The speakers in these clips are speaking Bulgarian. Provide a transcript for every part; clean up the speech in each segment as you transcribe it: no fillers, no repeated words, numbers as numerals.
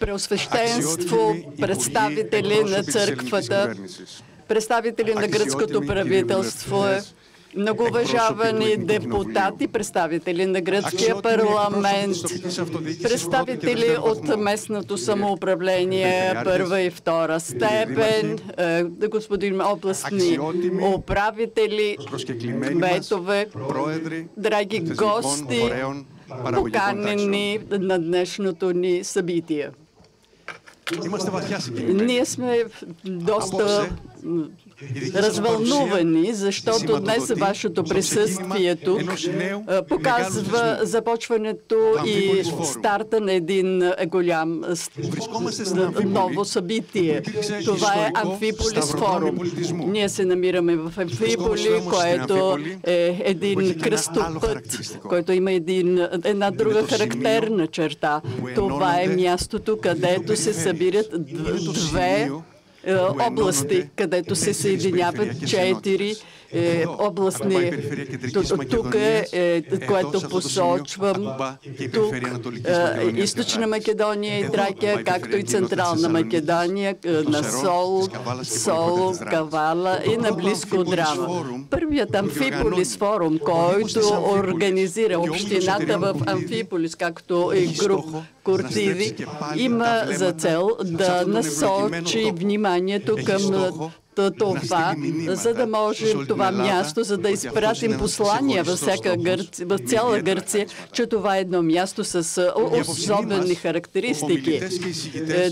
Преосвещенство, представители на църквата, представители на гръцкото правителство, многоуважавани депутати, представители на гръцкия парламент, представители от местното самоуправление, първа и втора степен, господин областни управители, кметове, драги гости, поканени на днешното ни събитие. Ние сме доста развълнувани, защото днес вашето присъствие тук показва започването и старта на един голям ново събитие. Това е Амфиполис форум. Ние се намираме в Амфиполи, което е един кръстопът, който има една друга характерна черта. Това е мястото, където се събират две области, където се съединяват 4 областни. Тук е, което посочвам, тук Източна Македония и Тракия, както и Централна Македония, на Соло, Кавала и на близко Драма. Първият Амфиполис форум, който организира общината в Амфиполис, както и груп Кортиви, има за цел да насочи вниманието към това, за да може това място, за да изпратим послания в цяла Гърция, че това е едно място с особени характеристики.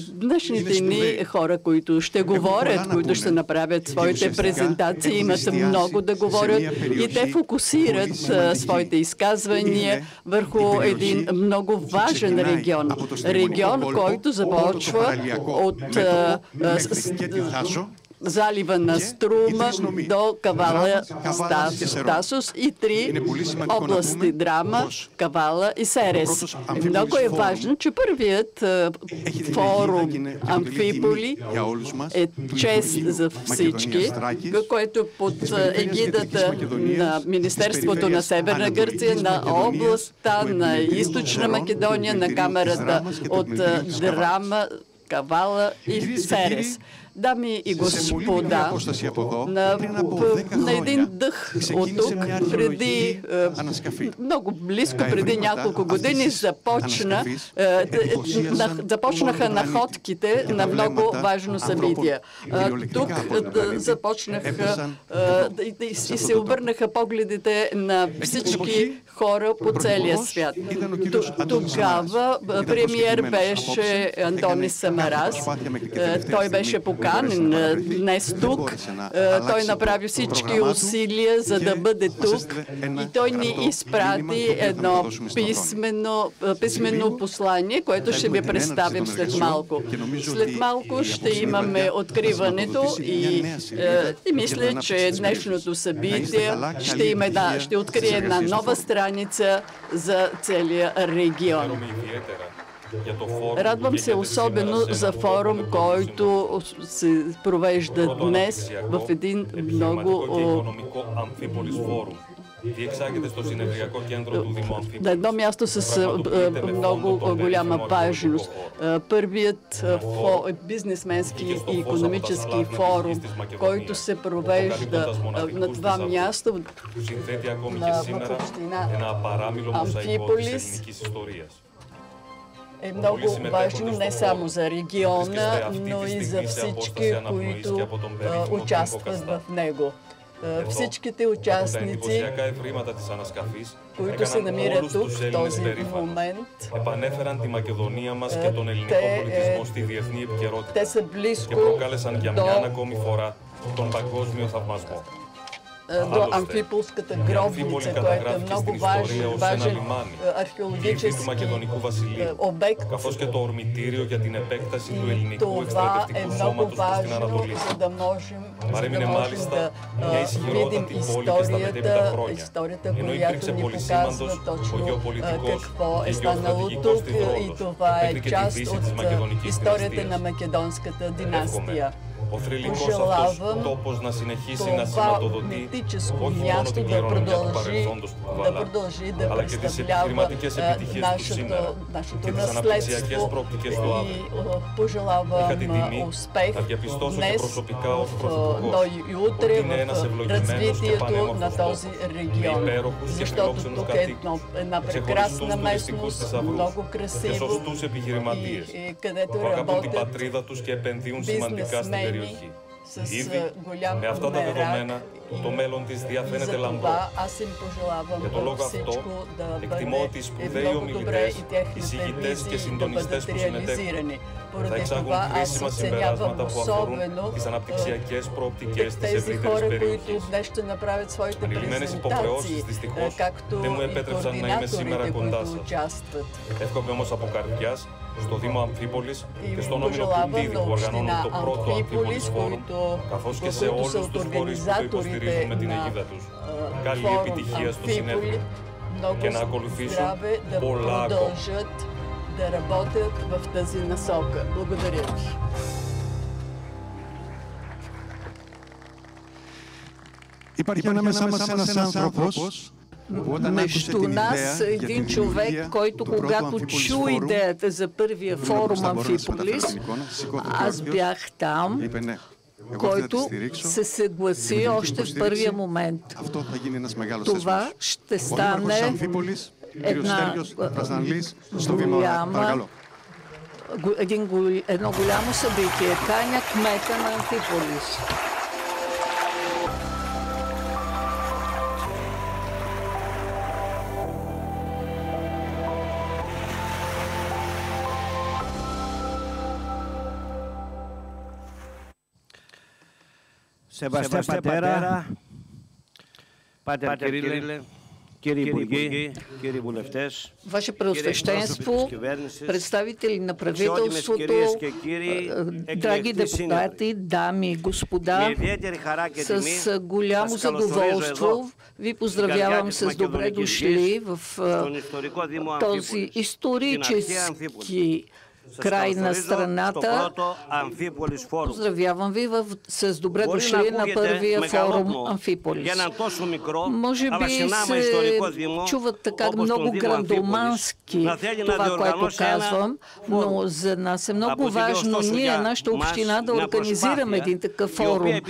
Днешните ни хора, които ще говорят, които ще направят своите презентации, имат много да говорят и те фокусират своите изказвания върху един много важен регион. Регион, който започва от залива на Струма до Кавала Стасос и 3 области Драма, Кавала и Серес. Много е важно, че първият форум Амфиполи е чест за всички, което под егидата на Министерството на Северна Гърция, на областта, на Източна Македония, на камерата от Драма, Кавала и Серес. Дами и господа, на един дъх от тук, много близко преди няколко години започнаха находките на много важно събитие. Тук започнаха и се обърнаха погледите на всички хора по целия свят. Тогава премиер беше Антонис Самарас. Той беше поканен днес тук. Той направи всички усилия, за да бъде тук. И той ни изпрати едно писмено послание, което ще ви представим след малко. След малко ще имаме откриването и мисля, че днешното събитие ще открие една нова страница за целия регион. Радвам се особено за форум, който се провежда днес в един много на едно място с много голяма важност. Първият бизнесменски и икономически форум, който се провежда на това място в община Амфиполис, е много важно не само за региона, но и за всички, които участват в него. Всичките участници, които се намират тук в този момент, те са близко до Амфиполската гробница, която е много важен археологически обект. И това е много важно, за да можем да видим историята, която ни показва точно какво е станало тук. И това е част от историята на македонската династия. Пожелавам това митическо място да продължи да представлява нашето наследство и пожелавам успех днес, но и утре в развитието на този регион. Защото тук е една прекрасна местност, много красиво и където работят бизнесмени с голям мерак. И за това аз им пожелавам всичко да бъде много добре и техните визии да бъдат реализирани. Поради това аз оценявам особено тези хора, които днес ще направят своите презентации, както и координаторите, които участват. Στο Δήμο Αμφίπολης και στον Όμιλο Πουντίδη που οργανώνουν το πρώτο Αμφίπολης Φόρουμ, καθώς και σε όλους τους φορείς που το υποστηρίζουν με την αιγίδα τους. Καλή επιτυχία στο συνέδριο και να ακολουθήσουν πολλά ακόμα. Да работят в тази насока. Благодаря ви. Υπάρχει ανάμεσά μας ένας άνθρωπος между нас един човек, който когато чу идеята за първия форум Амфиполис, аз бях там, който се съгласи още в първия момент. Това ще стане едно голямо събитие. Каня кмета на Амфиполис. Σεβαστέ Πατέρα, Πάτερ Κυρίλε, κύριοι Υπουργοί, κύριοι Βουλευτές, Ваше Преосвещенство, представители на правителството, драги депутати, дами и господа, с голямо задоволство ви поздравявам с добре дошли в този исторически край на страната. Поздравявам ви с добре дошли на първия форум Амфиполис. Може би се чуват така много грандомански това, което казвам, но за нас е много важно ние, нашата община, да организираме един такъв форум.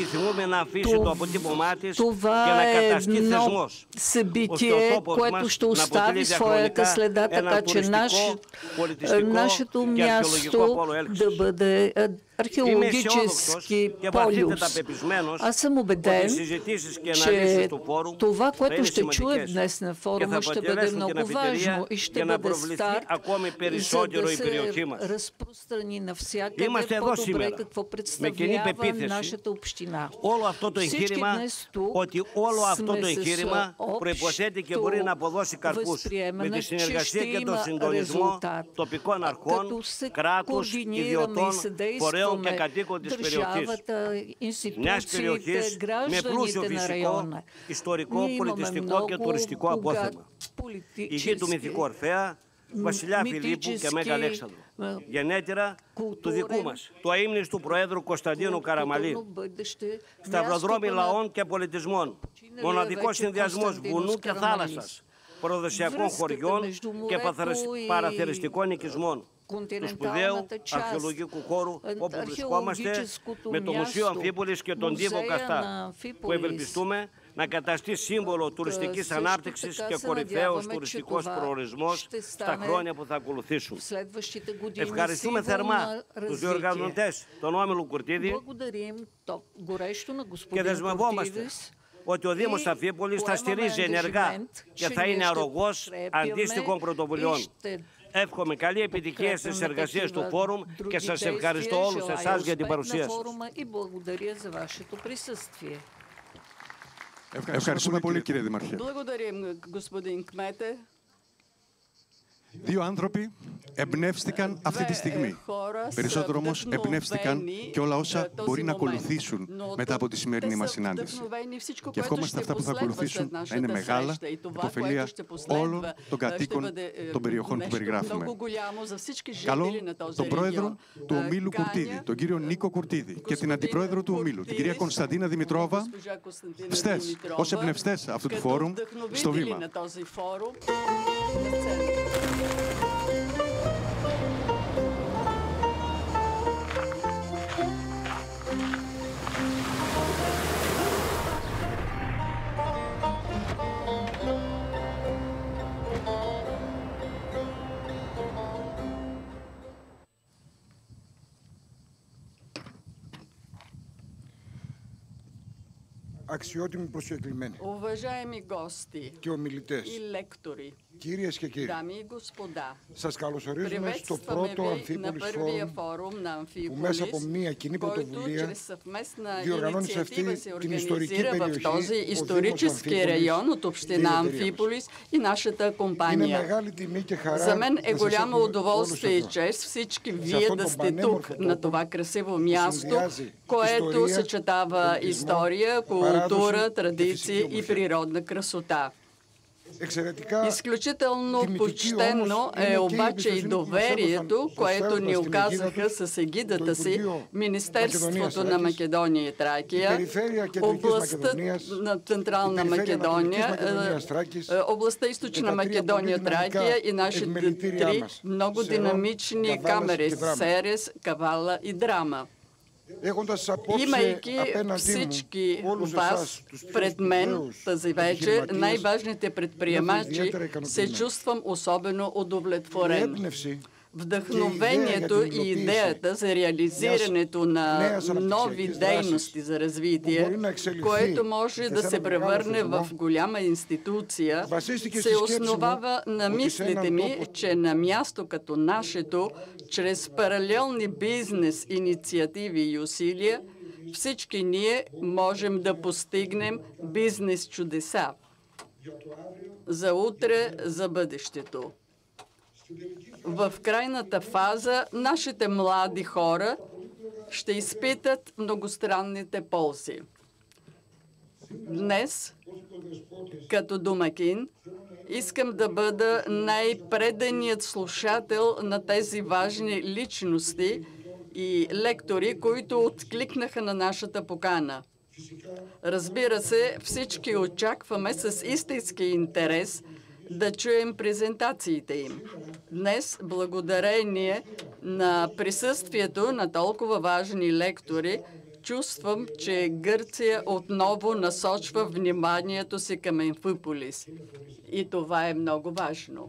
Това е едно събитие, което ще остави своята следа, така че нашето място да бъде археологически полюс. Аз съм убеден, че това, което ще чуем днес на форума, ще бъде много важно и ще бъде старт, за да се разпространи навсякъде по-добре какво представлява нашата община. Всички днес тук сме с общо възприемане, че ще има резултат, като се координираме и съдействаме държавата, институциите, гражданите на района. Ние имаме много богат политически, Βασιλιά Φιλίππου και Μέγα Αλέξανδρου. Γενέτειρα του δικού μας, του αείμνηστου Προέδρου Κωνσταντίνου Καραμαλή. Σταυροδρόμοι λαών και πολιτισμών. Μοναδικός συνδυασμός βουνού και θάλασσας. Προδοσιακών χωριών και παραθεριστικών οικισμών. Του σπουδαίου αρχαιολογικού χώρου όπου βρισκόμαστε με το Μουσείο Αμφίπολης και τον Δήμο Καστά, που ευελπιστούμε να καταστεί σύμβολο τουριστικής ανάπτυξης και κορυφαίος τουριστικός προορισμός στα χρόνια που θα ακολουθήσουν. Ευχαριστούμε θερμά τους διοργανωτές, τον Όμιλο Κουρτίδη, και δεσμευόμαστε ότι ο Δήμος Αμφίπολης θα στηρίζει ενεργά και θα είναι αρρωγός αντίστοιχων πρωτοβουλειών. Εύχομαι καλή επιτυχία στις εργασίες του φόρουμ και σας ευχαριστώ όλους εσάς για την παρουσία σας. Ευχαριστούμε πολύ, κύριε Δημαρχέ. Благодарим, господин кмете. Δύο άνθρωποι εμπνεύστηκαν αυτή τη στιγμή. Περισσότερο όμως εμπνεύστηκαν και όλα όσα μπορεί να ακολουθήσουν μετά από τη σημερινή μας συνάντηση. Και ευχόμαστε αυτά που θα ακολουθήσουν να είναι μεγάλα, υποφελία όλων των κατοίκων των περιοχών που περιγράφουμε. Καλώ τον πρόεδρο του ομίλου Κουρτίδη, τον κύριο Νίκο Κουρτίδη, και την αντιπρόεδρο του ομίλου, την κυρία Κωνσταντίνα Δημητρόβα, ως εμπνευστές αυτού του φόρουμ, στο βήμα. Αξιότιμοι προσκεκλημένοι και ομιλητές, κυρίες και κύριοι, σας καλωσορίζουμε στο πρώτο Αμφίπολης Φόρουμ που μέσα από μια κοινή πρωτοβουλία διοργανώνει σε αυτή την ιστορική исторический район от община Амфиполис и нашата компания. За мен е голямо удоволствие и чест всички вие да сте тук на това красиво място, което съчетава история, култура, традиции и природна красота. Изключително почтено е обаче и доверието, което ни оказаха с егидата си Министерството на Македония и Тракия, областта на Централна Македония, областта Източна Македония, Тракия и нашите три много динамични камери Серес, Кавала и Драма. Имайки всички вас пред мен тази вечер, най-важните предприемачи, се чувствам особено удовлетворен. Вдъхновението и идеята за реализирането на нови дейности за развитие, което може да се превърне в голяма институция, се основава на мислите ми, че на място като нашето, чрез паралелни бизнес инициативи и усилия, всички ние можем да постигнем бизнес чудеса за утре, за бъдещето. В крайната фаза нашите млади хора ще изпитат многостранните ползи. Днес, като домакин, искам да бъда най-преданият слушател на тези важни личности и лектори, които откликнаха на нашата покана. Разбира се, всички очакваме с истински интерес да чуем презентациите им. Днес, благодарение на присъствието на толкова важни лектори, чувствам, че Гърция отново насочва вниманието си към Амфиполис. И това е много важно.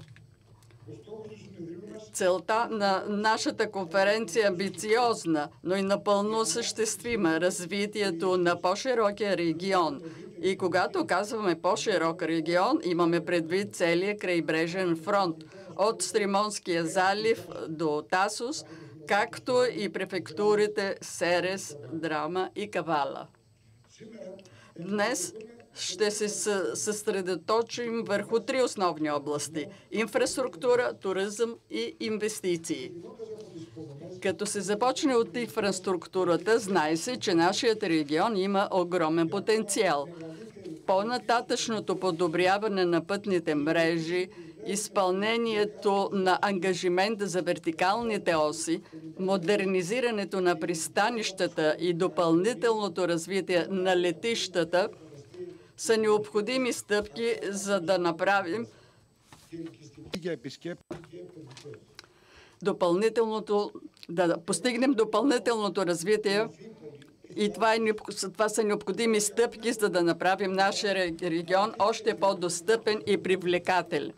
Целта на нашата конференция е амбициозна, но и напълно осъществима. Развитието на по-широкия регион. И когато казваме по-широк регион, имаме предвид целия крайбрежен фронт, от Стримонския залив до Тасос, както и префектурите Серес, Драма и Кавала. Днес ще се съсредоточим върху три основни области – инфраструктура, туризъм и инвестиции. Като се започне от инфраструктурата, знае се, че нашият регион има огромен потенциал. По-нататъчното подобряване на пътните мрежи, изпълнението на ангажимента за вертикалните оси, модернизирането на пристанищата и допълнителното развитие на летищата са необходими стъпки, за да направим да постигнем допълнителното развитие. И това са необходими стъпки, за да направим нашия регион още по-достъпен и привлекателен.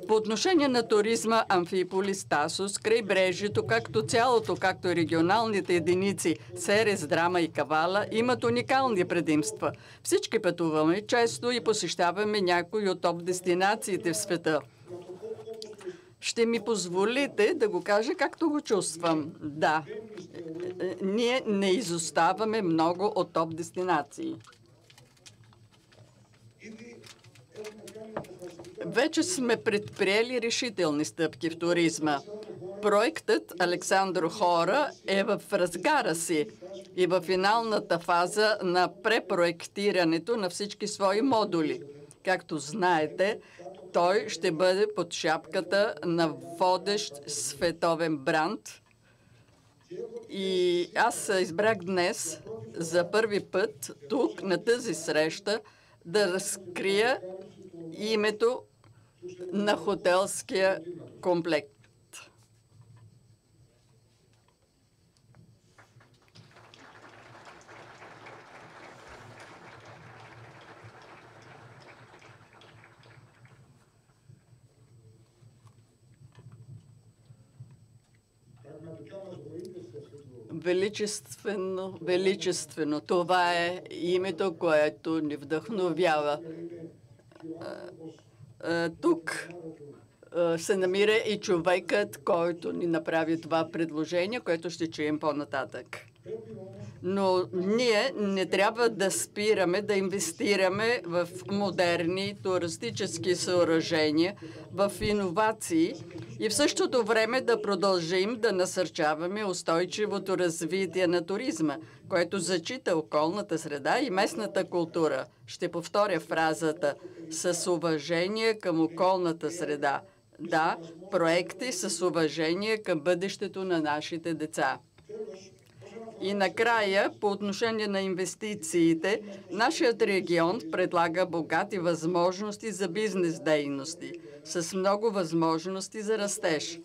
По отношение на туризма, Амфиполис, Тасос, крайбрежието, както цялото, както и регионалните единици Серес, Драма и Кавала имат уникални предимства. Всички пътуваме често и посещаваме някои от топ дестинациите в света. Ще ми позволите да го кажа както го чувствам. Да, ние не изоставаме много от топ дестинации. Вече сме предприели решителни стъпки в туризма. Проектът Александро Хора е в разгара си и в финалната фаза на препроектирането на всички свои модули. Както знаете, той ще бъде под шапката на водещ световен бранд. И аз избрах днес за първи път тук, на тази среща, да разкрия името на хотелския комплект. Величествено, величествено. Това е името, което ни вдъхновява. Тук се намира и човекът, който ни направи това предложение, което ще чуем по-нататък. Но ние не трябва да спираме да инвестираме в модерни туристически съоръжения, в иновации и в същото време да продължим да насърчаваме устойчивото развитие на туризма, което зачита околната среда и местната култура. Ще повторя фразата с уважение към околната среда. Да, проекти с уважение към бъдещето на нашите деца. И накрая, по отношение на инвестициите, нашият регион предлага богати възможности за бизнес дейности, с много възможности за растеж.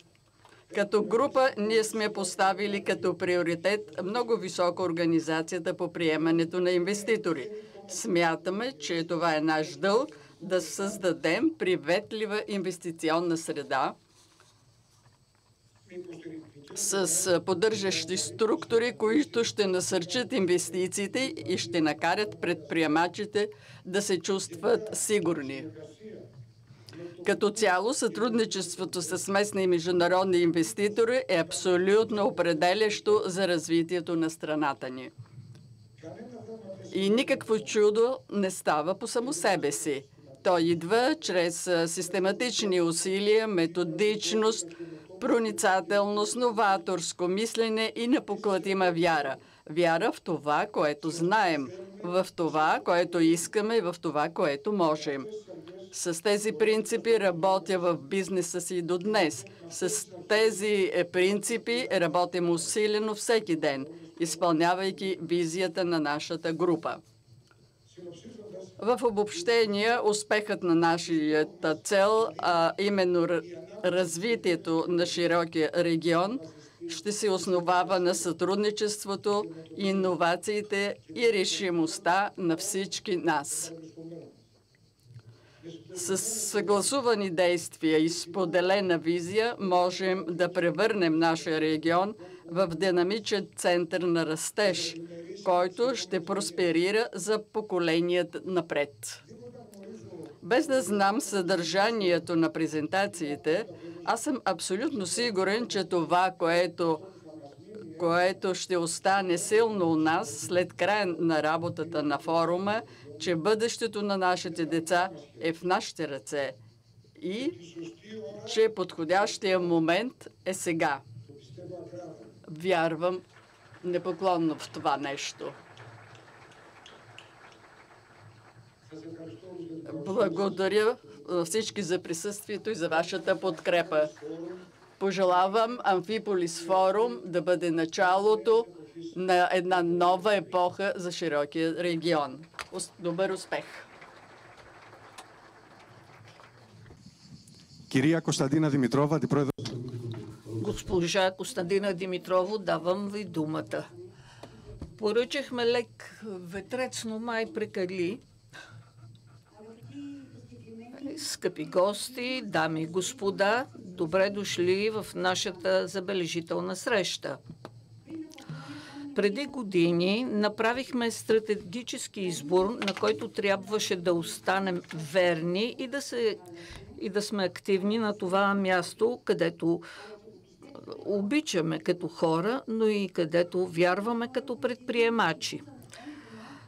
Като група ние сме поставили като приоритет много високо организацията по приемането на инвеститори. Смятаме, че това е наш дълг да създадем приветлива инвестиционна среда, с поддържащи структури, които ще насърчат инвестициите и ще накарат предприемачите да се чувстват сигурни. Като цяло, сътрудничеството с местни и международни инвеститори е абсолютно определящо за развитието на страната ни. И никакво чудо не става по само себе си. Той идва чрез систематични усилия, методичност, проницателност, новаторско мислене и непоклатима вяра. Вяра в това, което знаем, в това, което искаме и в това, което можем. С тези принципи работя в бизнеса си до днес. С тези принципи работим усилено всеки ден, изпълнявайки визията на нашата група. В обобщение, успехът на нашата цел, а именно развитието на широкия регион, ще се основава на сътрудничеството, иновациите и решимостта на всички нас. С съгласувани действия и споделена визия можем да превърнем нашия регион в динамичен център на растеж, който ще просперира за поколенията напред. Без да знам съдържанието на презентациите, аз съм абсолютно сигурен, че това, което ще остане силно у нас след края на работата на форума, че бъдещето на нашите деца е в нашите ръце и че подходящия момент е сега. Вярвам непоклонно в това нещо. Благодаря всички за присъствието и за вашата подкрепа. Пожелавам Амфиполис форум да бъде началото на една нова епоха за широкия регион. Добър успех! Кирия Костадина Димитрова, антипроедро. Госпожа Костадина Димитрово, давам ви думата. Поръчахме лек ветрец, но май прекали. Скъпи гости, дами и господа, добре дошли в нашата забележителна среща. Преди години направихме стратегически избор, на който трябваше да останем верни и да сме активни на това място, където обичаме като хора, но и където вярваме като предприемачи.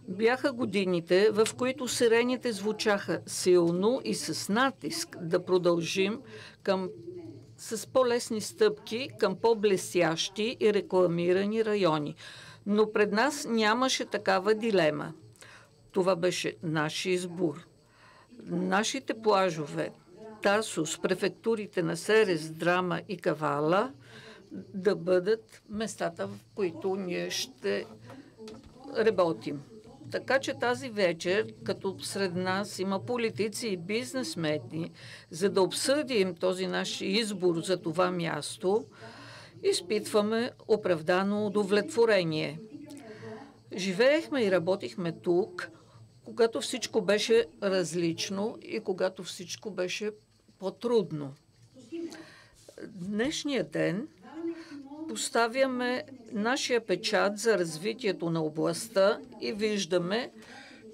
Бяха годините, в които сирените звучаха силно и с натиск да продължим с по-лесни стъпки към по-блестящи и рекламирани райони. Но пред нас нямаше такава дилема. Това беше наш избор. Нашите плажове, Тарсус, префектурите на Серес, Драма и Кавала да бъдат местата, в които ние ще работим. Така че тази вечер, като сред нас има политици и бизнесмени, за да обсъдим този наш избор за това място, изпитваме оправдано удовлетворение. Живеехме и работихме тук, когато всичко беше различно и когато всичко беше по-трудно. Днешния ден поставяме нашия печат за развитието на областта и виждаме,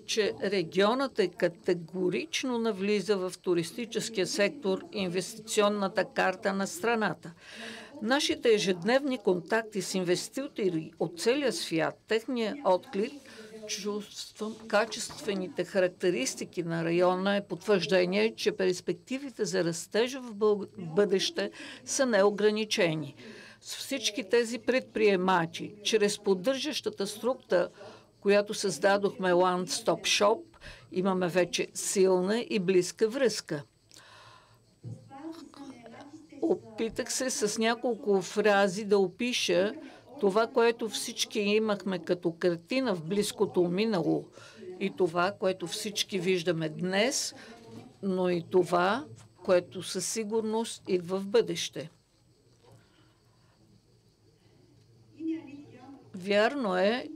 че регионът категорично навлиза в туристическия сектор и инвестиционната карта на страната. Нашите ежедневни контакти с инвеститори от целия свят, техния отклик, чувствам качествените характеристики на района е потвърждение, че перспективите за растежа в бъдеще са неограничени. С всички тези предприемачи, чрез поддържащата структура, която създадохме One Stop Shop, имаме вече силна и близка връзка. Опитах се с няколко фрази да опиша това, което всички имахме като картина в близкото минало и това, което всички виждаме днес, но и това, което със сигурност идва в бъдеще. Вярно е,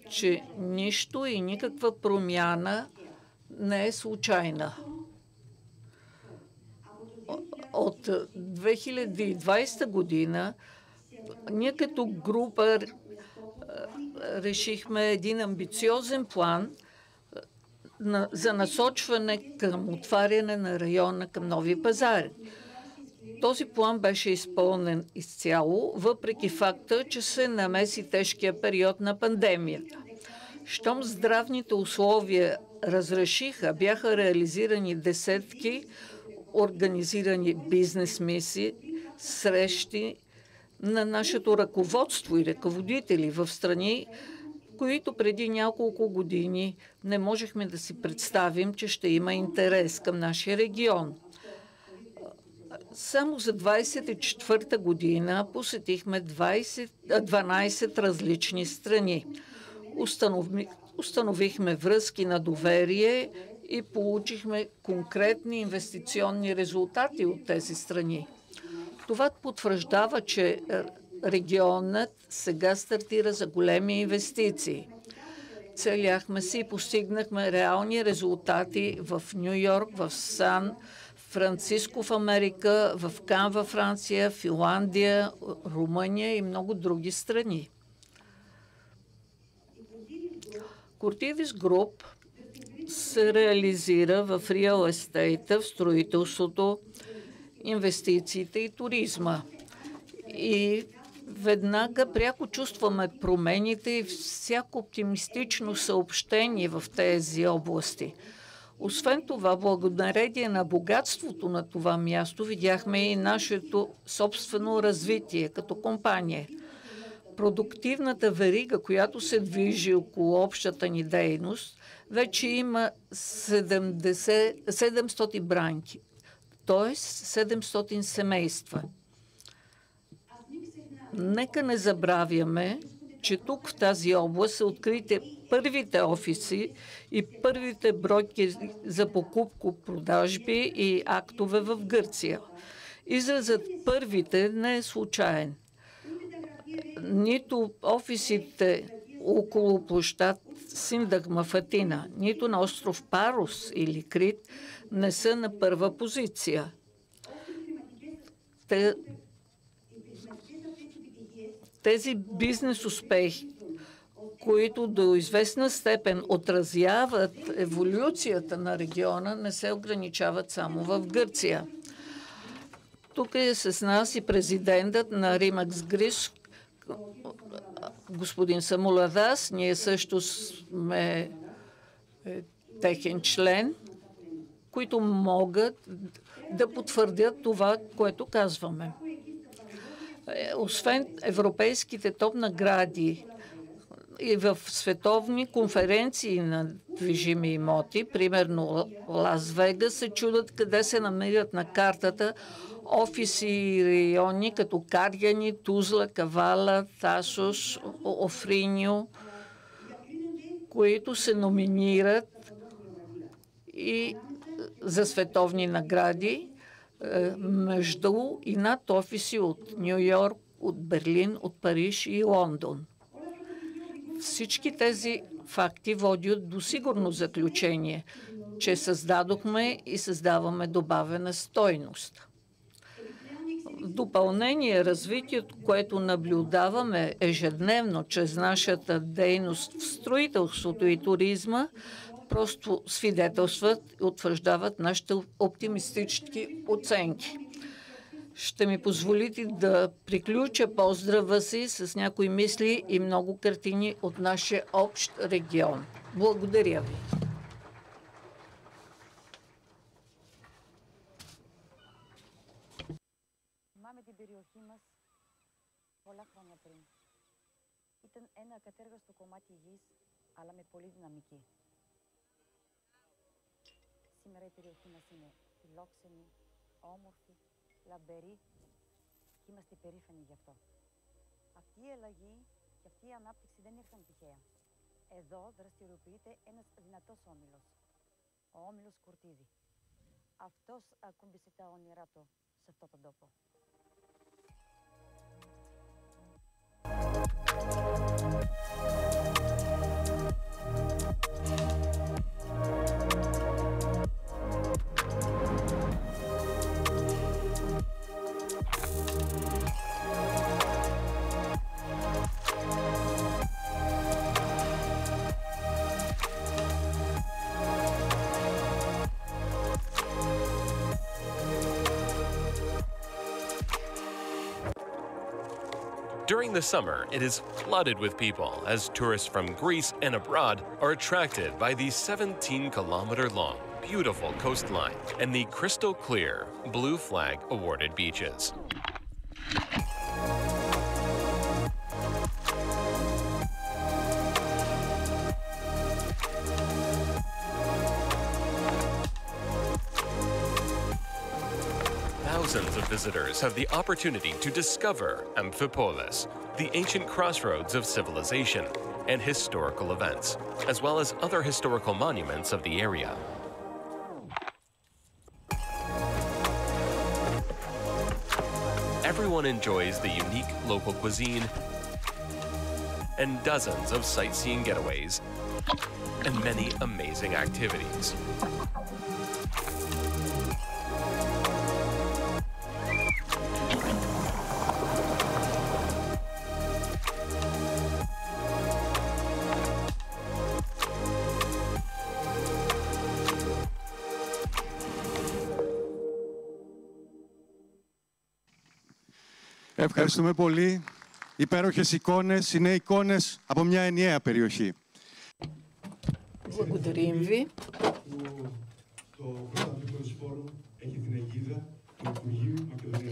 че нищо и никаква промяна не е случайна. От 2020 година ние като група решихме един амбициозен план за насочване към отваряне на района към нови пазари. Този план беше изпълнен изцяло, въпреки факта, че се намеси тежкия период на пандемията. Щом здравните условия разрешиха, бяха реализирани десетки организирани бизнес мисии, срещи на нашето ръководство и ръководители в страни, които преди няколко години не можехме да си представим, че ще има интерес към нашия регион. Само за 24-та година посетихме 12 различни страни. Установихме връзки на доверие и получихме конкретни инвестиционни резултати от тези страни. Това потвърждава, че регионът сега стартира за големи инвестиции. Целяхме се и постигнахме реални резултати в Ню Йорк, в Сан Франциско в Америка, в Кан във Франция, Финландия, Румъния и много други страни. Curtivis Group се реализира в реал естейта, в строителството, инвестициите и туризма. И веднага пряко чувстваме промените и всяко оптимистично съобщение в тези области. Освен това, благодарение на богатството на това място, видяхме и нашето собствено развитие като компания. Продуктивната верига, която се движи около общата ни дейност, вече има 700 бранки, т.е. 700 семейства. Нека не забравяме, че тук в тази област са открити първите офиси и първите бройки за покупко-продажби и актове в Гърция. Изразът първите не е случайен. Нито офисите около площад Синдагма в Атина, нито на остров Парус или Крит не са на първа позиция. Тези бизнес успехи, които до известна степен отразяват еволюцията на региона, не се ограничават само в Гърция. Тук е с нас и президентът на Римакс Грис, господин Самуладас, ние също сме техен член, които могат да потвърдят това, което казваме. Освен европейските топ награди и в световни конференции на движими имоти, примерно Лас Вегас, се чудат къде се намират на картата офиси и райони като Каряни, Тузла, Кавала, Тасос, Офриньо, които се номинират и за световни награди между и над офиси от Ню Йорк, от Берлин, от Париж и Лондон. Всички тези факти водят до сигурно заключение, че създадохме и създаваме добавена стойност. В допълнение, развитието, което наблюдаваме ежедневно чрез нашата дейност в строителството и туризма, просто свидетелстват и утвърждават нашите оптимистични оценки. Ще ми позволите да приключа поздрава си с някои мисли и много картини от нашия общ регион. Благодаря ви. Имаме την περιοχή μας πολλά χρόνια πριν. Ήταν ένα ακατέργαστο κομμάτι γης, αλλά με πολύ δυναμική. Σήμερα η περιοχή μας είναι φιλόξενη, όμορφη, λαμπερή και είμαστε περήφανοι γι' αυτό. Αυτή η αλλαγή και αυτή η ανάπτυξη δεν ήρθαν τυχαία. Εδώ δραστηριοποιείται ένας δυνατός όμιλος, ο όμιλος Κουρτίδη. Αυτός ακούμπησε τα όνειρά του σε αυτόν τον τόπο. During the summer, it is flooded with people as tourists from Greece and abroad are attracted by the 17-kilometer-long, beautiful coastline and the crystal-clear, Blue Flag awarded beaches. Thousands of visitors have the opportunity to discover Amphipolis, the ancient crossroads of civilization and historical events, as well as other historical monuments of the area. Everyone enjoys the unique local cuisine and dozens of sightseeing getaways and many amazing activities. Ευχαριστούμε πολύ. Υπέροχες εικόνες, είναι εικόνες από μια ενιαία περιοχή. Благодарим ви.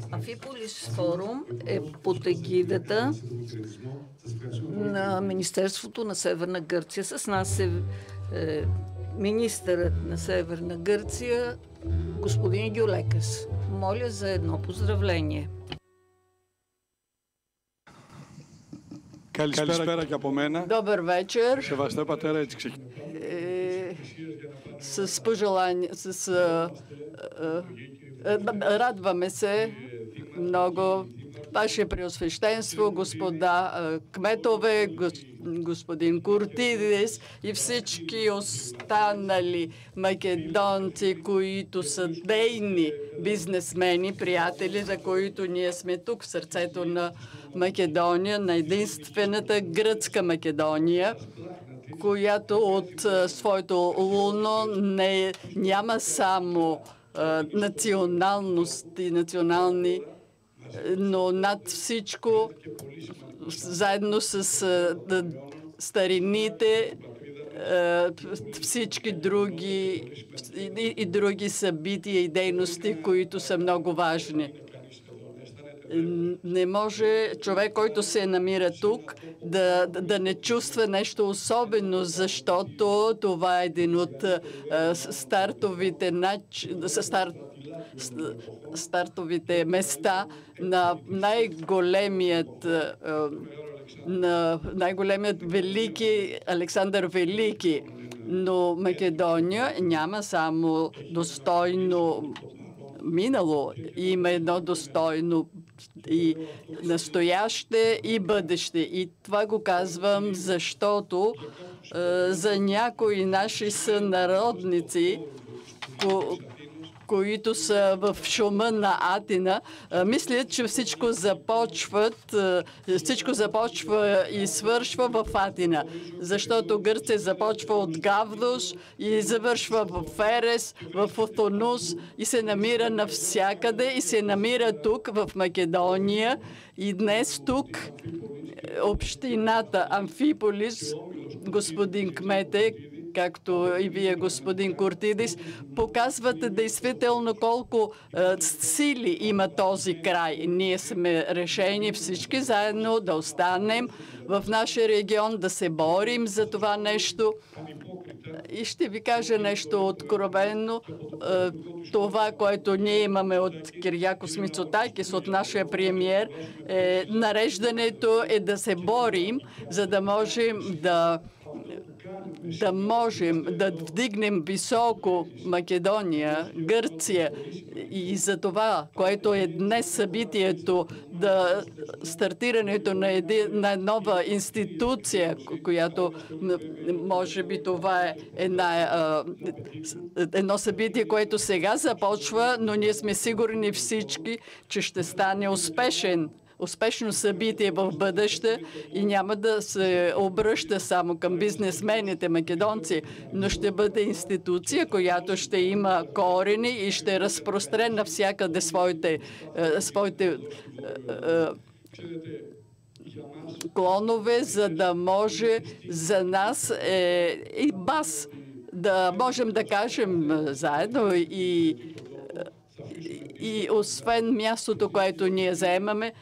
Амфиполис форум е под егидата на Министерството на Северна Гърция. С нас е министърът на Северна Гърция, господин Гюлекас. Моля за едно поздравление. Καλησπέρα και από μένα. Добър вечер. Σεβαστέ πατέρα, έτσι ξεκινάμε. С пожелание, радваме се много, Ваше Преосвещенство, господа кметове, господин Куртидис и всички останали македонци, които са дейни бизнесмени, приятели, за които ние сме тук в сърцето на Македония, на единствената гръцка Македония, която от своето луно няма само националност и национални но над всичко, заедно с старините, всички други събития и дейности, които са много важни. Не може човек, който се намира тук, да не чувства нещо особено, защото това е един от стартовите места на най-големият велики Александър Велики. Но Македония няма само достойно минало, има едно достойно и настояще и бъдеще. И това го казвам, защото за някои наши сънародници, които са в шума на Атина, мислят, че всичко започва и свършва в Атина. Защото Гърция започва от Гавдос и завършва в Ерес, в Офонус и се намира навсякъде и се намира тук в Македония. И днес тук общината Амфиполис, господин кмете, както и вие, господин Куртидис, показвате действително колко сили има този край. Ние сме решени всички заедно да останем в нашия регион, да се борим за това нещо. И ще ви кажа нещо откровено. Това, което ние имаме от Кириакос Мицотакис, от нашия премиер, нареждането е да се борим, за да можем да вдигнем високо Македония, Гърция и за това, което е днес събитието, да стартирането на една нова институция, която може би това е едно събитие, което сега започва, но ние сме сигурни всички, че ще стане успешно събитие в бъдеще и няма да се обръща само към бизнесмените македонци, но ще бъде институция, която ще има корени и ще разпростре навсякъде своите клонове, за да може за нас и бас да можем да кажем заедно и освен мястото, което ние заемаме,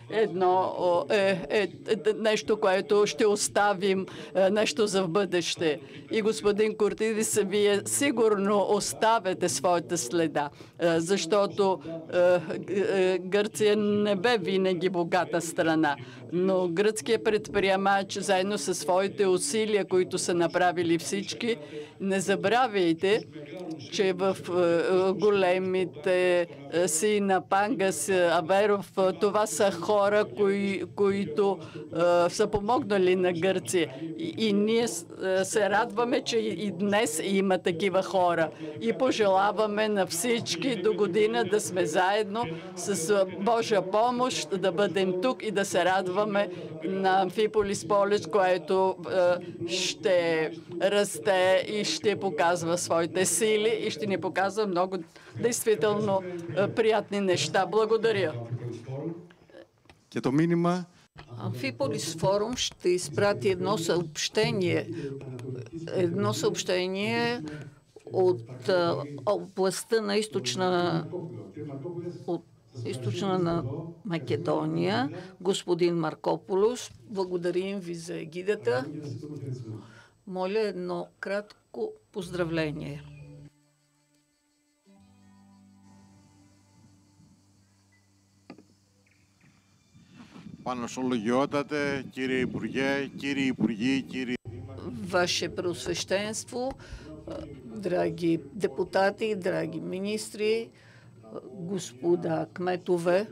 нещо, което ще оставим нещо за в бъдеще. И господин Куртидис, вие сигурно оставяте своята следа, защото Гърция не бе винаги богата страна. Но гръцкият предприемач, заедно със своите усилия, които са направили всички, не забравяйте, че в големите си на Пангас, Аверов, това са хора, които са помогнали на Гърция. И ние се радваме, че и днес има такива хора. И пожелаваме на всички до година да сме заедно с Божия помощ, да бъдем тук и да се радваме на Амфиполис Полис, което ще расте и ще показва своите сили и ще ни показва много действително приятни неща. Благодаря. Και το μήνυμα Амфиполис форум ще изпрати едно съобщение от областта на източна на Македония, господин Маркополос. Благодарим ви за егидата. Моля едно кратко поздравление. Πανοσολογιότατε, κύριε Υπουργέ, κύριοι Υπουργοί, κύριοι... Ваше Преосвещенство, драги депутати, драги министри, господа кметове,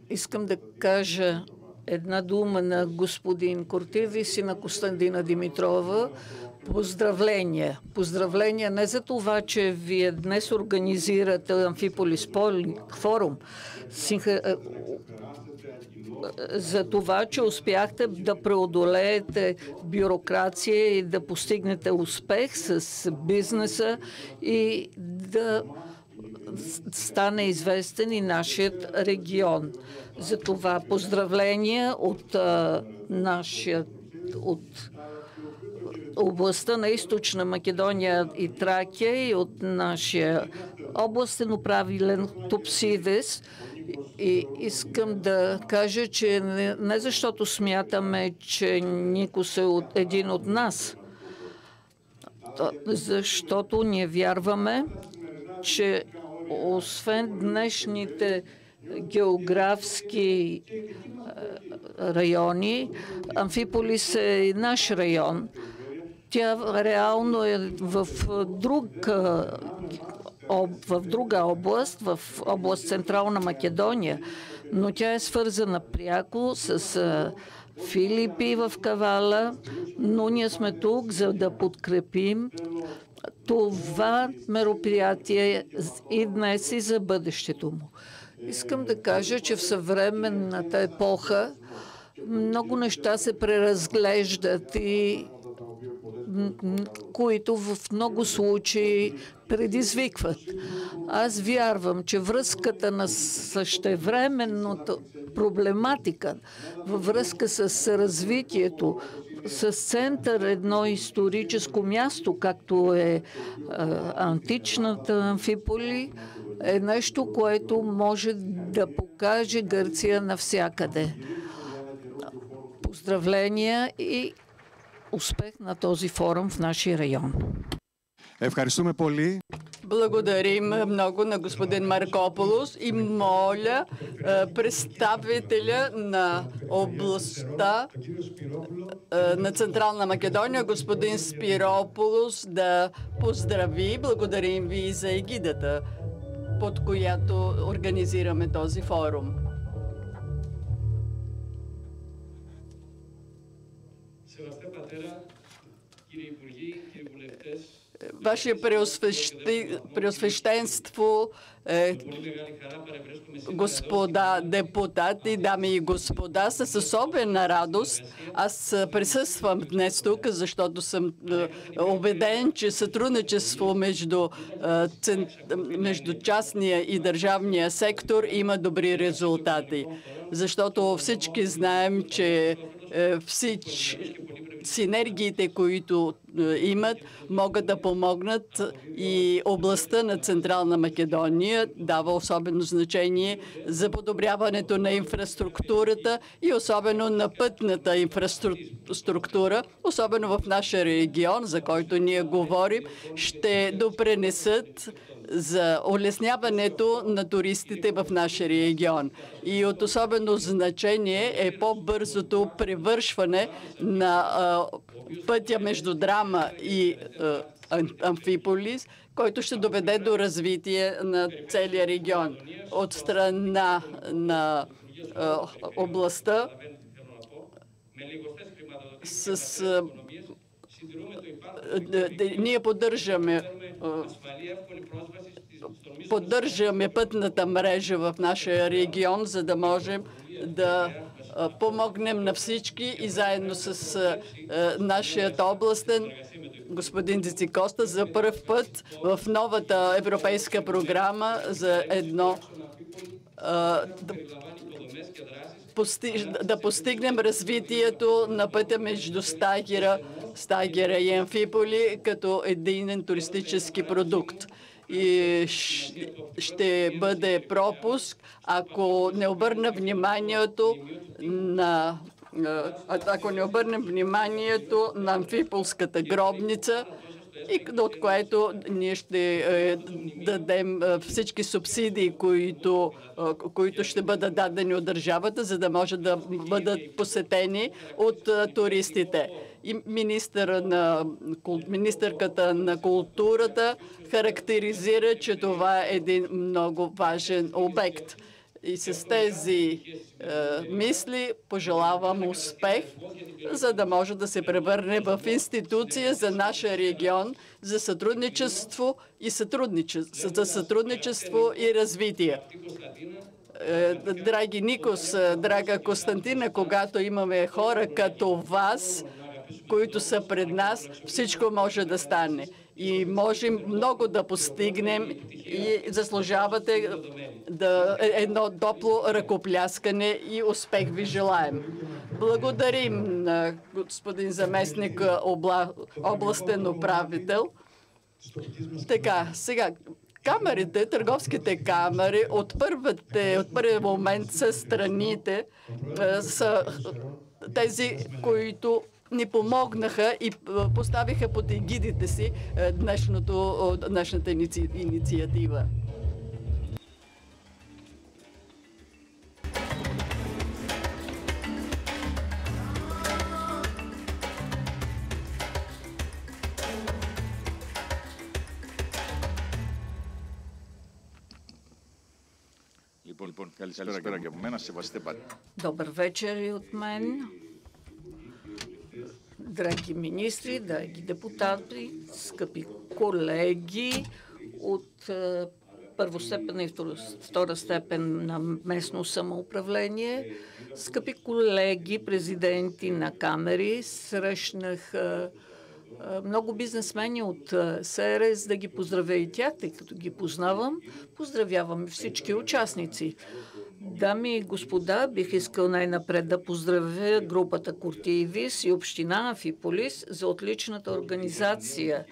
искам да кажа една дума на господин Куртидис и на Костадина Димитрова. Поздравления! Поздравления не за това, че вие днес организирате Амфиполис форум, за това, че успяхте да преодолеете бюрокрация и да постигнете успех с бизнеса и да стане известен и нашият регион. Затова поздравления от областта на Източна Македония и Тракия и от нашия областен управител Топсидис. И искам да кажа, че не защото смятаме, че Никос е един от нас, защото ние вярваме, че освен днешните географски райони, Амфиполис е и наш район. Тя реално е в друга област, в област Централна Македония, но тя е свързана пряко с Филипи в Кавала, но ние сме тук, за да подкрепим това мероприятие и днес и за бъдещето му. Искам да кажа, че в съвременната епоха много неща се преразглеждат и които в много случаи предизвикват. Аз вярвам, че връзката на същевременната проблематика във връзка с развитието, с център едно историческо място, както е античната Амфиполи, е нещо, което може да покаже Гърция навсякъде. Поздравления и успех на този форум в нашия район. Ευχαριστούμε πολύ. Благодарим много на господин Маркополос и моля представителя на областта на Централна Македония, господин Спирополос, да поздрави. Благодарим ви за егидата, под която организираме този форум. Ваше Преосвещенство, господа депутати, дами и господа, с особена радост аз присъствам днес тук, защото съм убеден, че сътрудничество между частния и държавния сектор има добри резултати. Защото всички знаем, че синергиите, които имат, могат да помогнат и областта на Централна Македония дава особено значение за подобряването на инфраструктурата и особено на пътната инфраструктура, особено в нашия регион, за който ние говорим, ще допренесат за улесняването на туристите в нашия регион. И от особено значение е по-бързото превършване на пътя между Драма и Амфиполис, който ще доведе до развитие на целия регион. От страна на областта ние поддържаме пътната мрежа в нашия регион, за да можем да помогнем на всички и заедно с нашият областен господин Дицикоста за първ път в новата европейска програма за да постигнем развитието на пътя между Стагера и Амфиполи като единен туристически продукт. И ще бъде пропуск, ако не обърнем вниманието на Амфиполската гробница, и от което ние ще дадем всички субсидии, които ще бъдат дадени от държавата, за да може да бъдат посетени от туристите. И министърката на културата характеризира, че това е един много важен обект. И с тези мисли пожелавам успех, за да може да се превърне в институция за нашия регион за сътрудничество и развитие. Драги Никос, драга Константина, когато имаме хора като вас, които са пред нас, всичко може да стане. и можем много да постигнем и заслужавате едно топло ръкопляскане и успех ви желаем. Благодарим на господин заместник областен управител. Така, сега камерите, търговските камери от първия момент са страните, са тези, които ни помогнаха и поставиха под егидите си днешната инициатива. Добър вечер и от мен. Драги министри, драги депутати, скъпи колеги от първа степен и втора степен на местно самоуправление, скъпи колеги, президенти на камери, срещнах много бизнесмени от СРС, да ги поздравя и тях, тъй като ги познавам. Поздравявам всички участници. Дами и господа, бих искал най-напред да поздравя групата Куртиевис и община Амфиполис за отличната организация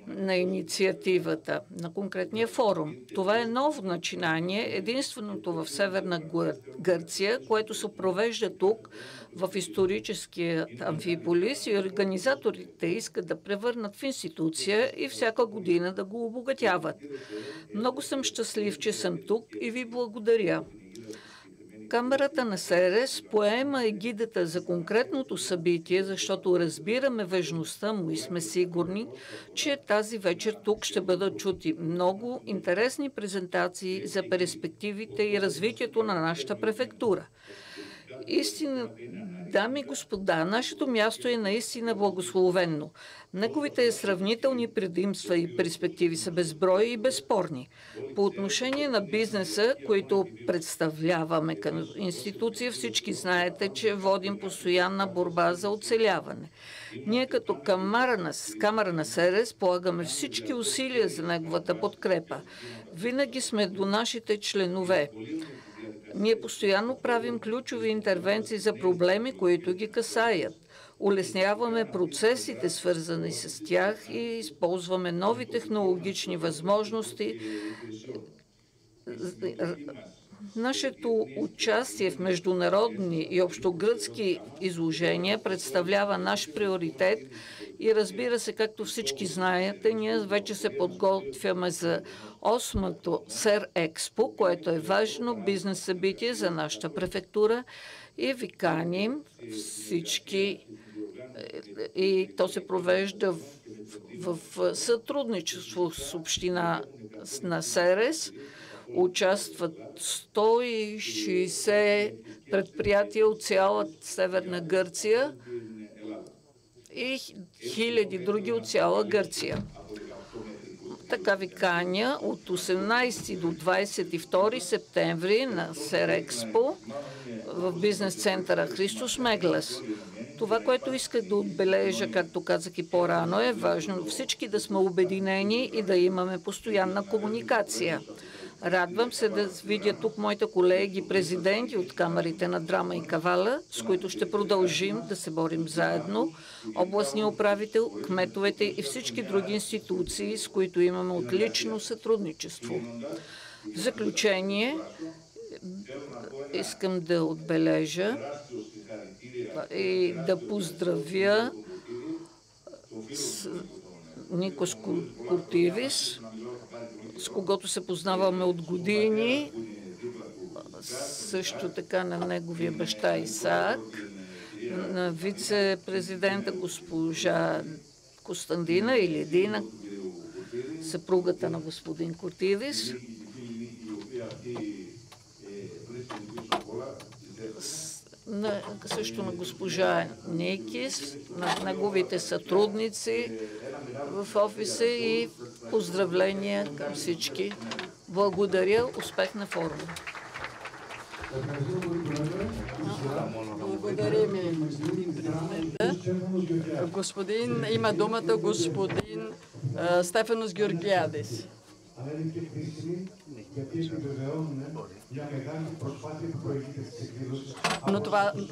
на инициативата, на конкретния форум. Това е ново начинание, единственото в Северна Гърция, което се провежда тук, в историческия Амфиполис, и организаторите искат да превърнат в институция и всяка година да го обогатяват. Много съм щастлив, че съм тук и ви благодаря. Камерата на СРС поема егидата за конкретното събитие, защото разбираме важността му и сме сигурни, че тази вечер тук ще бъдат чути много интересни презентации за перспективите и развитието на нашата префектура. Истина, дами и господа, нашето място е наистина благословенно. Неговите сравнителни предимства и перспективи са безброй и безспорни. По отношение на бизнеса, който представляваме като институция, всички знаете, че водим постоянна борба за оцеляване. Ние като камара на СРС полагаме всички усилия за неговата подкрепа. Винаги сме до нашите членове. Ние постоянно правим ключови интервенции за проблеми, които ги касаят. Улесняваме процесите, свързани с тях, и използваме нови технологични възможности. Нашето участие в международни и общогръцки изложения представлява наш приоритет и, разбира се, както всички знаете, ние вече се подготвяме за 8-то СЕР Експо, което е важно бизнес събитие за нашата префектура, и ви каним всички, и то се провежда в сътрудничество с община на СРС. Участват 160 предприятия от цяла Северна Гърция и хиляди други от цяла Гърция. Така ви каня от 18 до 22 септември на СЕР Експо в бизнес центъра Христос Меглас. Това, което исках да отбележа, както казах и по-рано, е важно всички да сме обединени и да имаме постоянна комуникация. Радвам се да видя тук моите колеги, президенти от камерите на Драма и Кавала, с които ще продължим да се борим заедно, областния управител, кметовете и всички други институции, с които имаме отлично сътрудничество. В заключение, искам да отбележа и да поздравя Никос Куртиевис, с когото се познаваме от години, също така на неговия баща Исаак, на вице-президента госпожа Костандина или Дина, съпругата на господин Куртиевис, също на госпожа Никис, на неговите сътрудници в офиса, и поздравления към всички. Благодаря, успех на форума. Благодаря ми, господин президент. Има думата господин Στέφανος Γεωργιάδης.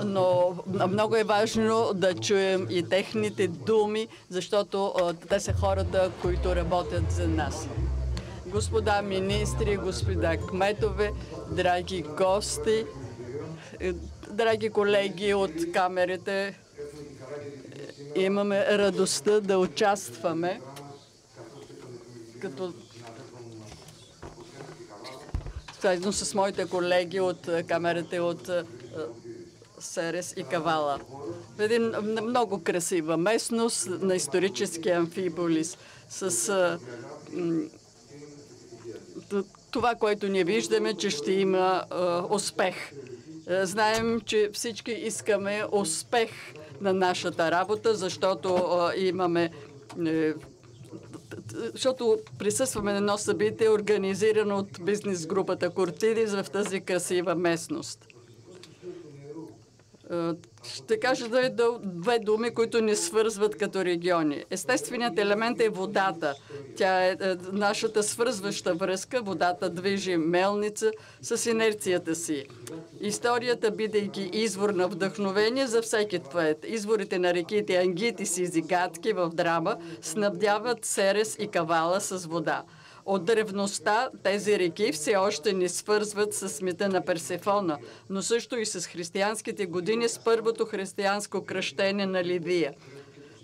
Но много е важно да чуем и техните думи, защото те са хората, които работят за нас. Господа министри, господа кметове, драги гости, драги колеги от камерите, имаме радостта да участваме като заедно с моите колеги от камерите от Серес и Кавала. В един много красива местност на историческия Амфиполис с това, което ние виждаме, че ще има успех. Знаем, че всички искаме успех на нашата работа, защото присъстваме на едно събитие, организирано от бизнес групата Куртидис в тази красива местност. Ще кажа две думи, които ни свързват като региони. Естественият елемент е водата. Тя е нашата свързваща връзка. Водата движи мелница с инерцията си. Историята, бидейки извор на вдъхновение за всеки поет. Изворите на реките Ангитис и Зигатки в драма снабдяват Серес и Кавала с вода. От древността тези реки все още ни свързват с мита на Персефона, но също и с християнските години с първото християнско кръщение на Лидия.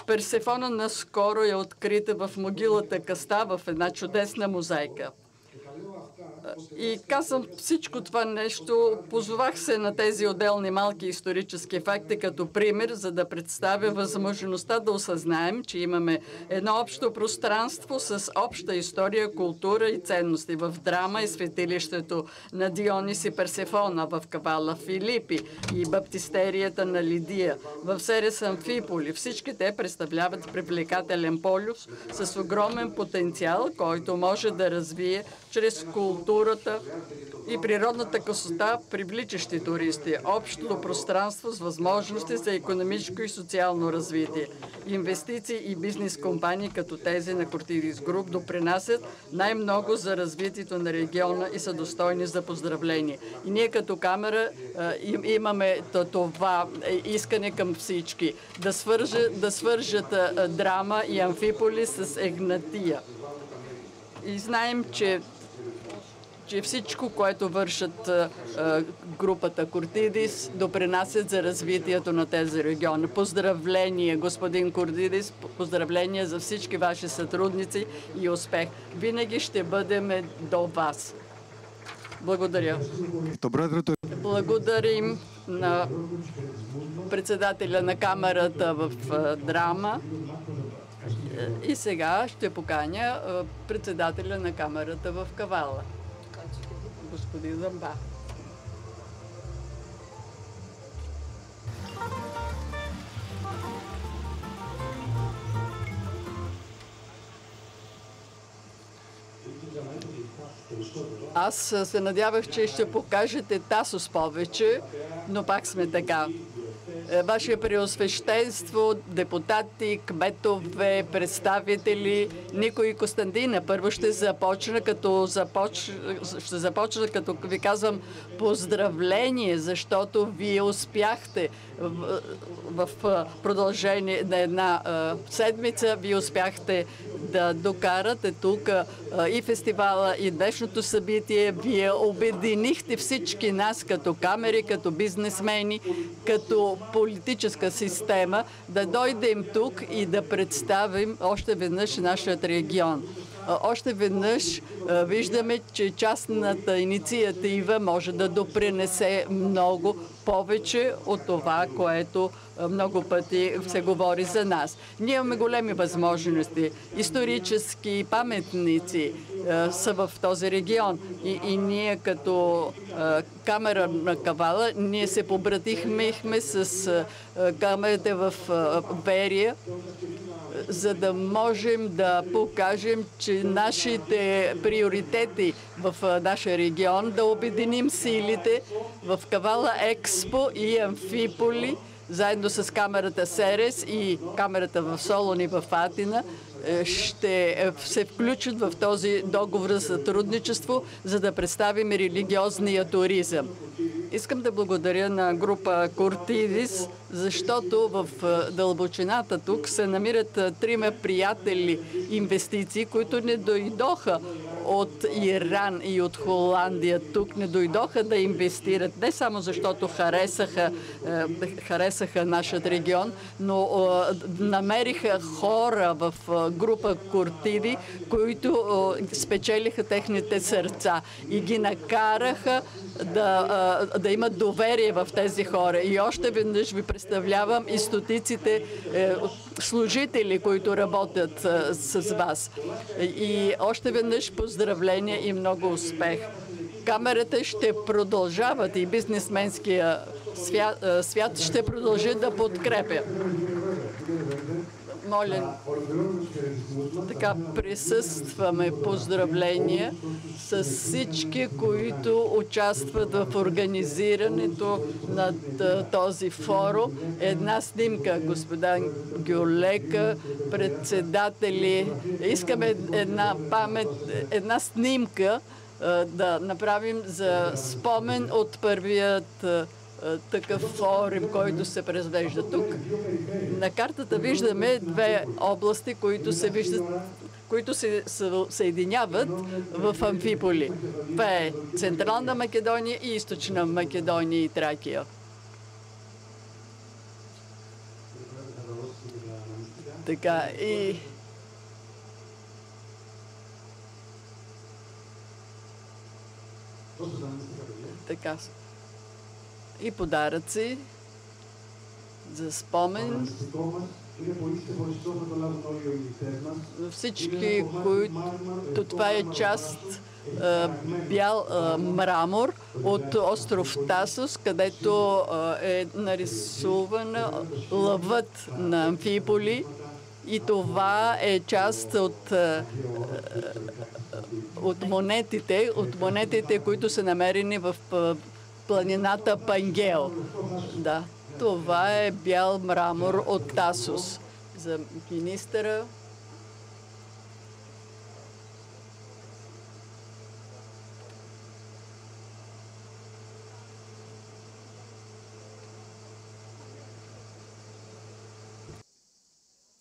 Персефона наскоро е открита в могилата Каста в една чудесна мозайка. И казвам всичко това нещо, позовах се на тези отделни малки исторически факти като пример, за да представя възможността да осъзнаем, че имаме едно общо пространство с обща история, култура и ценности. В драма и светилището на Дионис и Персефона, в Кавала Филипи и баптистерията на Лидия, в Серес Амфиполи. Всички те представляват привлекателен полюс с огромен потенциал, който може да развие чрез културата и природната красота, привличащи туристи, общото пространство с възможности за икономическо и социално развитие. Инвестиции и бизнес компании като тези на Куртидис Груп допринасят най-много за развитието на региона и са достойни за поздравление. И ние като камера имаме това искане към всички да свържат драма и Амфиполис с Егнатия. И знаем, че всичко, което вършат групата Куртидис, допринасят за развитието на тези региони. Поздравления, господин Куртидис, поздравления за всички ваши сътрудници и успех. Винаги ще бъдем до вас. Благодаря. Благодарим на председателя на камерата в драма. И сега ще поканя председателя на камерата в Кавала, господин Замба. Аз се надявах, че ще покажете Тасос повече, но пак сме така. Ваше Преосвещенство, депутати, кметове, представители, Нико и Константина. Първо ще започна като ви казвам поздравление, защото вие успяхте в продължение на една седмица. Вие успяхте да докарате тук и фестивала, и днешното събитие. Вие обединихте всички нас като камери, като бизнесмени, като политическа система, да дойдем тук и да представим още веднъж нашият регион. Още веднъж виждаме, че частната инициатива може да допринесе много повече от това, което много пъти се говори за нас. Ние имаме големи възможности. Исторически паметници са в този регион. И ние като камера на Кавала, ние се побратихме с камерите в Берия. за да можем да покажем, че нашите приоритети в нашия регион, да обединим силите в Кавала Експо и Амфиполи, заедно с камерата Серес и камерата в Солон и в Атина, ще се включат в този договор за сътрудничество, за да представим религиозния туризъм. Искам да благодаря на група Кортидис, защото в дълбочината тук се намират трима приятели инвестиции, които не дойдоха от Иран и от Холандия. Тук не дойдоха да инвестират, не само защото харесаха нашият регион, но намериха хора в група Кортиди, които спечелиха техните сърца и ги накараха да имат доверие в тези хора. И още веднъж ви представлявам и стотиците служители, които работят с вас. И още веднъж поздравления и много успех. Камерата ще продължават и бизнесменския свят ще продължи да подкрепя. Моля, така присъстваме поздравления с всички, които участват в организирането на този форум. Една снимка, господа Гюлека, председатели. Искаме една снимка да направим за спомен от първият такъв форум, който се произвежда тук. На картата виждаме две области, които се съединяват в Амфиполи. Това е Централна Македония и Източна Македония и Тракия. Така и така и подаръци за спомен. Всички, които това е част бял мрамор от остров Тасос, където е нарисуван лъвът на Амфиполи, и това е част от монетите, които са намерени в планината Пангео. Да, това е бял мрамор от Тасос. За министъра.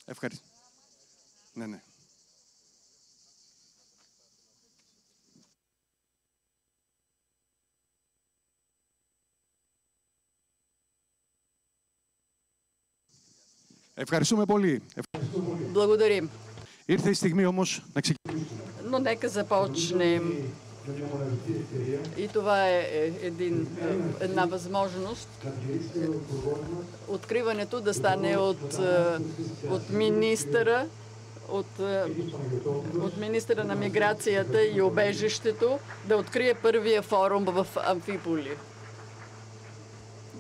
Ευχαριστώ. Ναι. Ευχαριστούμε πολύ. Благодарим. Ήρθε η στιγμή όμως να ξεκινήσουμε. Но нека започнем. И това е една възможност откриването да стане от министъра, от министъра на миграцията и убежището, да открие първия форум в Амфиполи.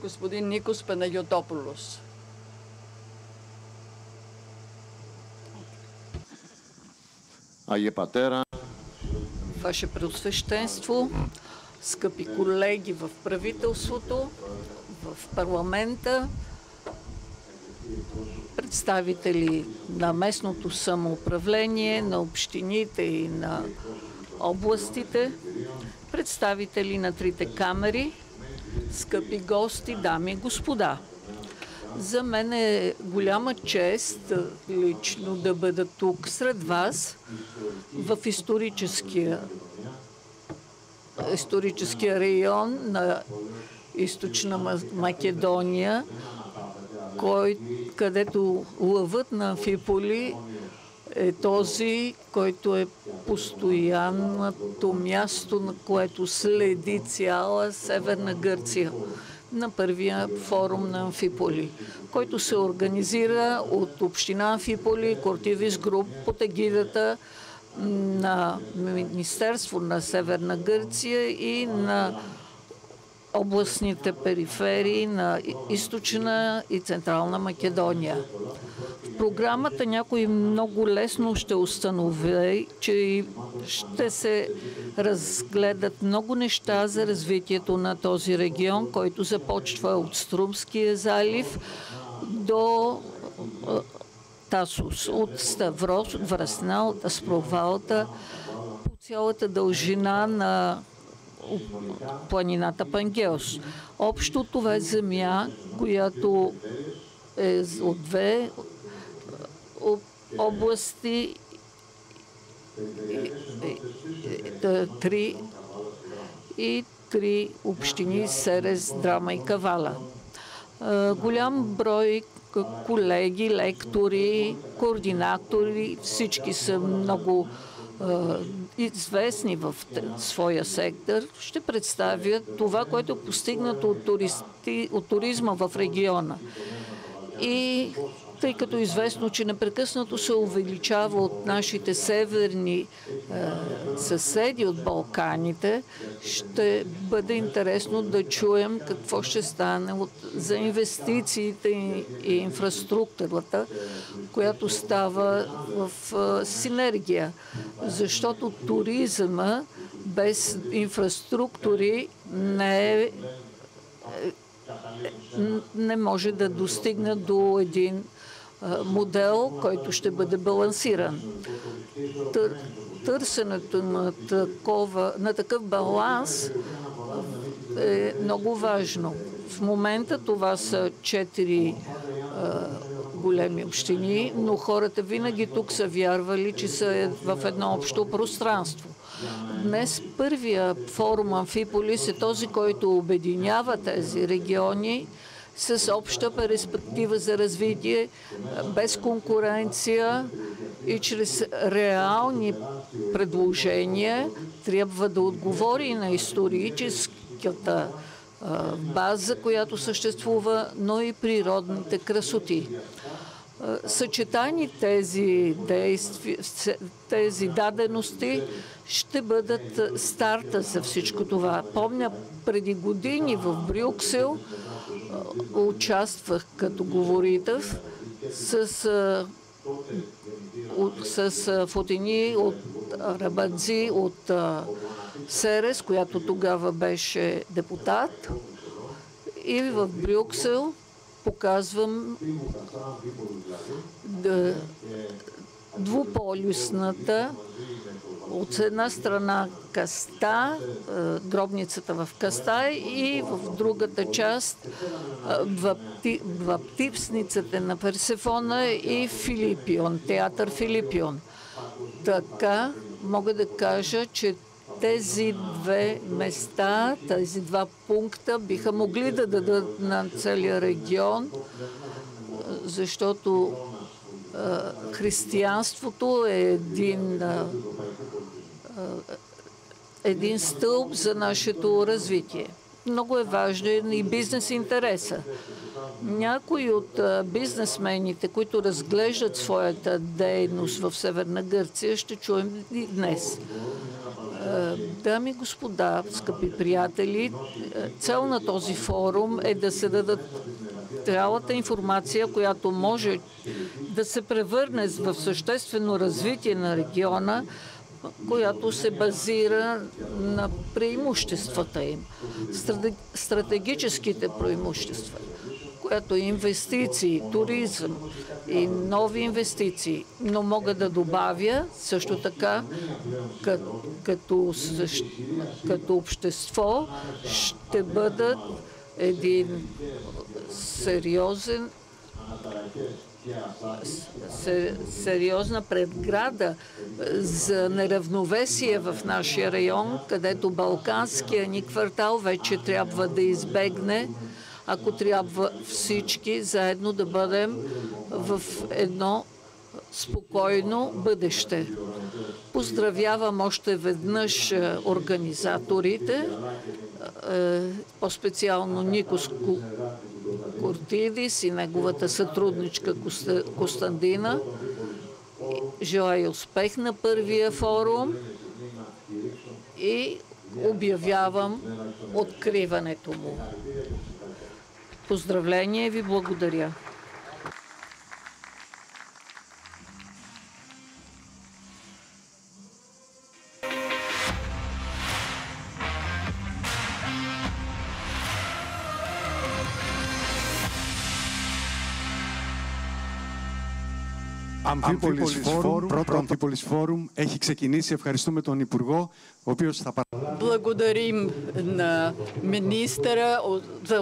Господин Никос Панагиотополос. Άγιε Πατέρα, Ваше Преосвещенство, скъпи колеги в правителството, в парламента, представители на местното самоуправление, на общините и на областите, представители на трите камери, скъпи гости, дами и господа. За мен е голяма чест лично да бъда тук сред вас в историческия район на Източна Македония, където лъвът на Амфиполи е този, който е постоянното място, на което следи цяла Северна Гърция, на първия форум на Амфиполи, който се организира от община Амфиполи, Кортидис Груп, под егидата на Министерство на Северна Гърция и на областните периферии на Източна и Централна Македония. В програмата някой много лесно ще установи, че ще се разгледат много неща за развитието на този регион, който започва от Струмския залив до Тасос, от Ставрос, от Врасна, от Аспровалта, по цялата дължина на планината Пангеос. Общо това е земя, която е от две области, три общини: Серес, Драма и Кавала. Голям брой колеги, лектори, координатори, всички са много известни в своя сектор, ще представят това, което е постигнато от туризма в региона. И тъй като е известно, че непрекъснато се увеличава от нашите северни съседи от Балканите, ще бъде интересно да чуем какво ще стане за инвестициите и инфраструктурата, която става в синергия. Защото туризма без инфраструктури не може да достигне до един модел, който ще бъде балансиран. Търсенето на такъв баланс е много важно. В момента това са 4 големи общини, но хората винаги тук са вярвали, че са в едно общо пространство. Днес първия форум Амфиполис е този, който обединява тези региони с обща перспектива за развитие, без конкуренция и чрез реални предложения трябва да отговори на историческата база, която съществува, но и природните красоти. Съчетани тези дадености ще бъдат старта за всичко това. Помня, преди години в Брюксел участвах като говорител с Фотини от Рабадзи, от Серес, която тогава беше депутат. И в Брюксел показвам двуполюсната, от една страна Каста, гробницата в Каста, и в другата част Ваптипсницата на Персефона и Филипион, театър Филипион. Така мога да кажа, че тези две места, тези два пункта биха могли да дадат на целия регион, защото християнството е един стълб за нашето развитие. Много е важен и бизнес интереса. Някои от бизнесмените, които разглеждат своята дейност в Северна Гърция, ще чуем и днес. Дами и господа, скъпи приятели, цел на този форум е да се дадат цялата информация, която може да се превърне в съществено развитие на региона, която се базира на преимуществата им, стратегическите преимущества, което е инвестиции, туризъм и нови инвестиции. Но мога да добавя също така, като общество ще бъдат един сериозна предграда за неравновесие в нашия район, където балканския ни квартал вече трябва да избегне, ако трябва всички заедно да бъдем в едно спокойно бъдеще. Поздравявам още веднъж организаторите, по-специално Никос Кортидис и неговата сътрудничка Костандина. Желая успех на първия форум и обявявам откриването му. Поздравление, ви благодаря. Αμφίπολης Φόρουμ, πρώτο Αμφίπολης Φόρουμ, έχει ξεκινήσει. Ευχαριστούμε τον Υπουργό, ο οποίος θα Благодарим на министъра за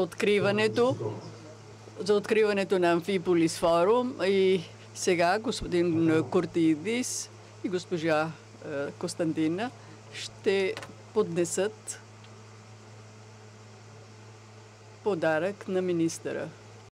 откриването на Амфиполис форум и сега господин Кортидис и госпожа Костандина ще поднесат подарък на министъра.